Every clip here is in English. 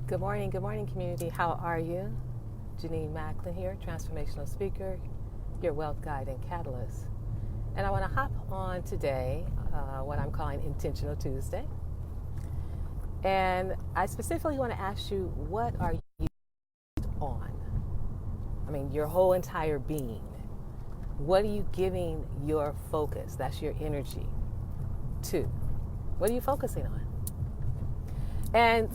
Good morning, community. How are you? Janine Macklin here, transformational speaker, your wealth guide and catalyst. And I want to hop on today, what I'm calling Intentional Tuesday. And I specifically want to ask you, what are you on? I mean, your whole entire being. What are you giving your focus? That's your energy to. What are you focusing on? And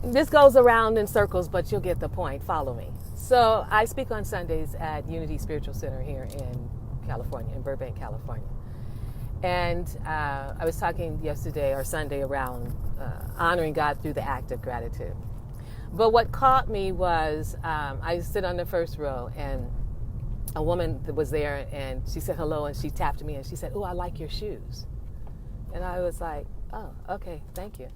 this goes around in circles, but you'll get the point. Follow me. So I speak on Sundays at Unity Spiritual Center here in California, in Burbank, California. And I was talking yesterday or Sunday around honoring God through the act of gratitude. But what caught me was I sit on the first row, and a woman that was there, and she said hello, and she tapped me, and she said, "Oh, I like your shoes." And I was like, "Oh, okay, thank you."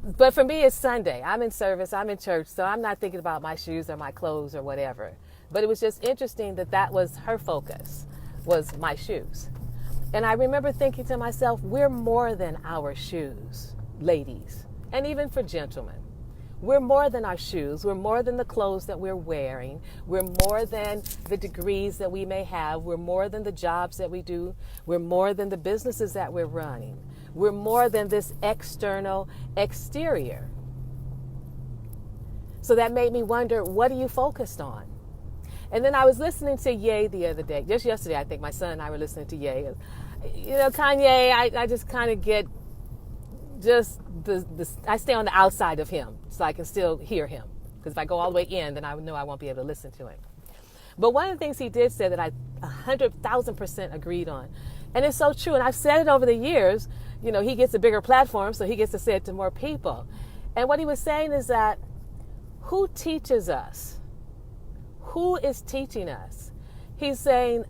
But for me, it's Sunday. I'm in service. I'm in church. So I'm not thinking about my shoes or my clothes or whatever. But it was just interesting that was her focus, was my shoes. And I remember thinking to myself, we're more than our shoes, ladies, and even for gentlemen. We're more than our shoes. We're more than the clothes that we're wearing. We're more than the degrees that we may have. We're more than the jobs that we do. We're more than the businesses that we're running. We're more than this exterior. So that made me wonder, what are you focused on? And then I was listening to Ye the other day, just yesterday, I think my son and I were listening to Ye. You know, Kanye, I just kind of get I stay on the outside of him so I can still hear him. Because if I go all the way in, then I know I won't be able to listen to him. But one of the things he did say that I 100,000% agreed on, and it's so true, and I've said it over the years. You know, he gets a bigger platform, so he gets to say it to more people. And what he was saying is that who teaches us? Who is teaching us? He's saying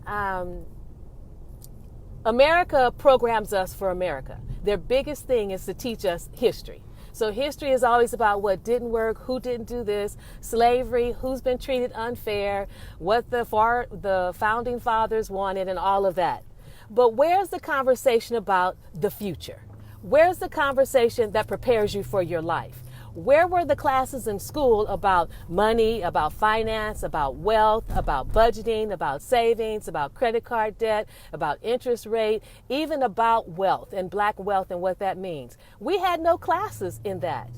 America programs us for America. Their biggest thing is to teach us history. So history is always about what didn't work, who didn't do this, slavery, who's been treated unfair, what the founding fathers wanted, and all of that. But where's the conversation about the future? Where's the conversation that prepares you for your life? Where were the classes in school about money, about finance, about wealth, about budgeting, about savings, about credit card debt, about interest rate, even about wealth and black wealth and what that means? We had no classes in that.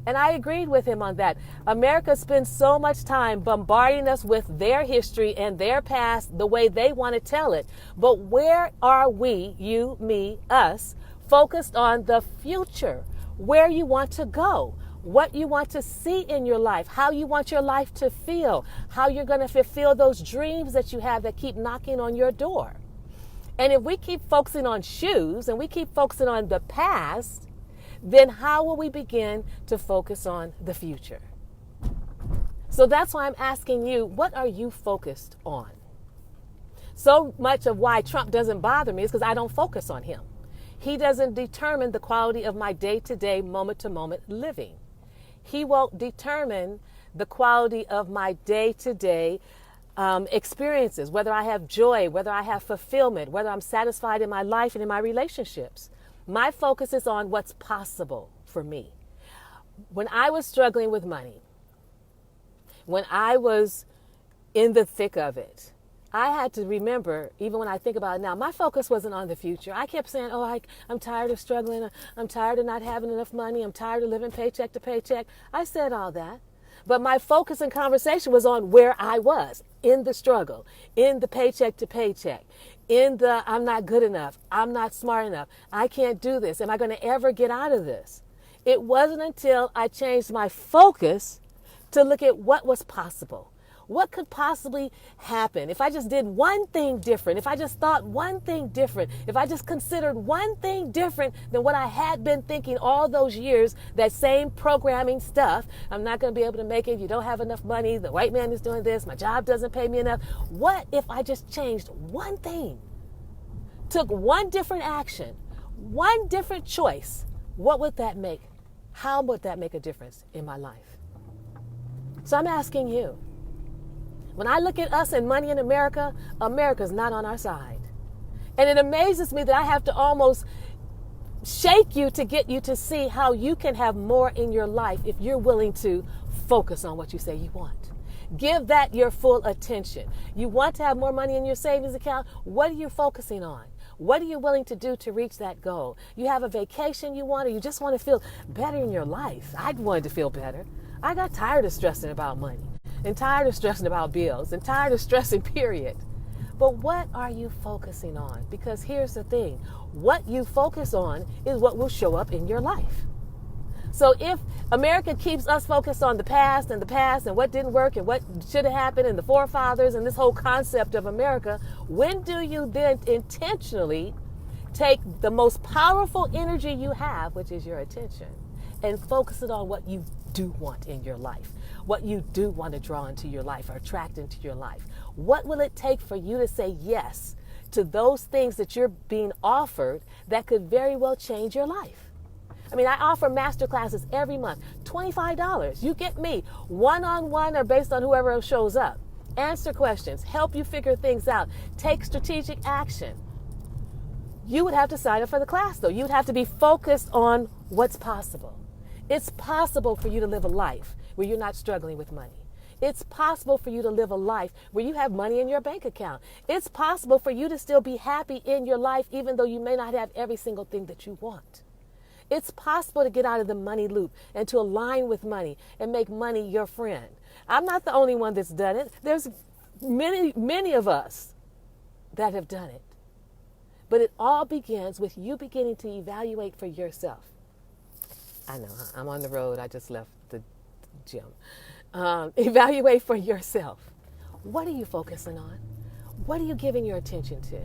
And I agreed with him on that. America spends so much time bombarding us with their history and their past the way they want to tell it. But where are we, you, me, us, focused on the future? Where you want to go? What you want to see in your life, how you want your life to feel, how you're going to fulfill those dreams that you have that keep knocking on your door. And if we keep focusing on shoes and we keep focusing on the past, then how will we begin to focus on the future? So that's why I'm asking you, what are you focused on? So much of why Trump doesn't bother me is because I don't focus on him. He doesn't determine the quality of my day-to-day, moment-to-moment living. He won't determine the quality of my day-to-day experiences, whether I have joy, whether I have fulfillment, whether I'm satisfied in my life and in my relationships. My focus is on what's possible for me. When I was struggling with money, when I was in the thick of it, I had to remember, even when I think about it now, my focus wasn't on the future. I kept saying, I'm tired of struggling. I'm tired of not having enough money. I'm tired of living paycheck to paycheck. I said all that. But my focus and conversation was on where I was in the struggle, in the paycheck to paycheck, in the I'm not good enough, I'm not smart enough, I can't do this, am I going to ever get out of this? It wasn't until I changed my focus to look at what was possible. What could possibly happen if I just did one thing different, if I just thought one thing different, if I just considered one thing different than what I had been thinking all those years, that same programming stuff. I'm not going to be able to make it. You don't have enough money. The white man is doing this. My job doesn't pay me enough. What if I just changed one thing, took one different action, one different choice? What would that make? How would that make a difference in my life? So I'm asking you. When I look at us and money in America, America's not on our side. And it amazes me that I have to almost shake you to get you to see how you can have more in your life if you're willing to focus on what you say you want. Give that your full attention. You want to have more money in your savings account? What are you focusing on? What are you willing to do to reach that goal? You have a vacation you want, or you just want to feel better in your life? I wanted to feel better. I got tired of stressing about money and tired of stressing about bills and tired of stressing, period. But what are you focusing on? Because here's the thing. What you focus on is what will show up in your life. So if America keeps us focused on the past and what didn't work and what should have happened and the forefathers and this whole concept of America, when do you then intentionally take the most powerful energy you have, which is your attention, and focus it on what you do want in your life, what you do want to draw into your life or attract into your life? What will it take for you to say yes to those things that you're being offered that could very well change your life? I mean, I offer master classes every month, $25. You get me one-on-one or based on whoever else shows up. Answer questions, help you figure things out, take strategic action. You would have to sign up for the class, though. You'd have to be focused on what's possible. It's possible for you to live a life where you're not struggling with money. It's possible for you to live a life where you have money in your bank account. It's possible for you to still be happy in your life even though you may not have every single thing that you want. It's possible to get out of the money loop and to align with money and make money your friend. I'm not the only one that's done it. There's many of us that have done it. But it all begins with you beginning to evaluate for yourself. I know, I'm on the road. I just left the gym. Evaluate for yourself. What are you focusing on? What are you giving your attention to?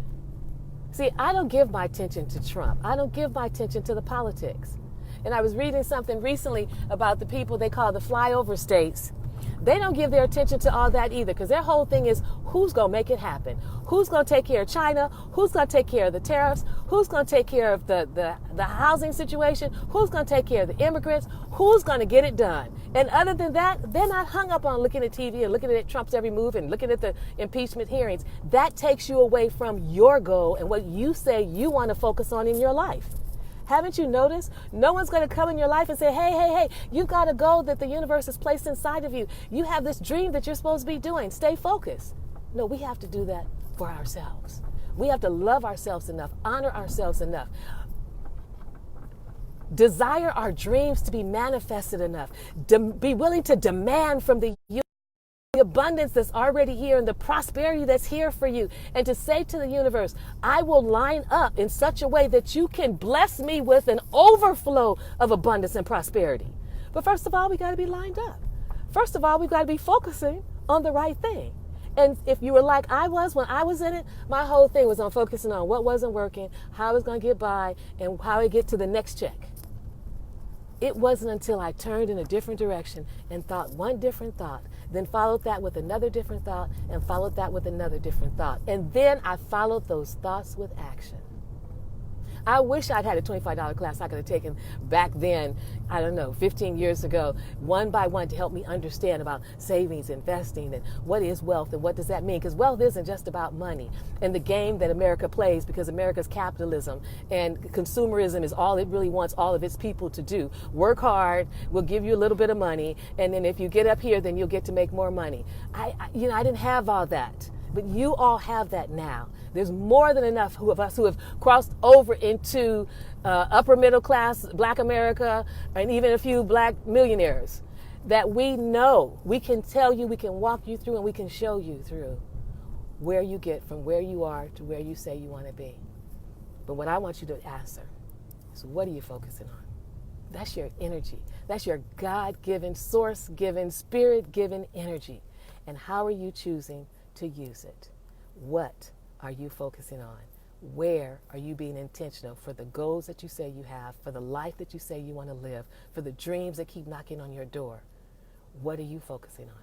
See, I don't give my attention to Trump. I don't give my attention to the politics. And I was reading something recently about the people they call the flyover states. They don't give their attention to all that either, because their whole thing is who's going to make it happen? Who's going to take care of China? Who's going to take care of the tariffs? Who's going to take care of the housing situation? Who's going to take care of the immigrants? Who's going to get it done? And other than that, they're not hung up on looking at TV and looking at Trump's every move and looking at the impeachment hearings. That takes you away from your goal and what you say you want to focus on in your life. Haven't you noticed? No one's going to come in your life and say, hey, you've got a goal that the universe has placed inside of you. You have this dream that you're supposed to be doing. Stay focused. No, we have to do that for ourselves. We have to love ourselves enough, honor ourselves enough, desire our dreams to be manifested enough, be willing to demand from the abundance that's already here and the prosperity that's here for you, and to say to the universe, I will line up in such a way that you can bless me with an overflow of abundance and prosperity. But first of all, we got to be lined up. First of all, we've got to be focusing on the right thing. And if you were like I was when I was in it, my whole thing was on focusing on what wasn't working, how I was going to get by, and how I get to the next check. It wasn't until I turned in a different direction and thought one different thought, then followed that with another different thought, and followed that with another different thought. And then I followed those thoughts with action. I wish I'd had a $25 class I could have taken back then, 15 years ago, one by one, to help me understand about savings, investing, and what is wealth and what does that mean? Because wealth isn't just about money and the game that America plays, because America's capitalism and consumerism is all it really wants all of its people to do. Work hard, we'll give you a little bit of money, and then if you get up here, then you'll get to make more money. I didn't have all that. But you all have that now. There's more than enough of us who have crossed over into upper middle class, Black America, and even a few Black millionaires that we know, we can tell you, we can walk you through, and we can show you through where you get from where you are to where you say you want to be. But what I want you to answer is, what are you focusing on? That's your energy. That's your God-given, source-given, spirit-given energy. And how are you choosing to use it? What are you focusing on? Where are you being intentional for the goals that you say you have, for the life that you say you want to live, for the dreams that keep knocking on your door? What are you focusing on?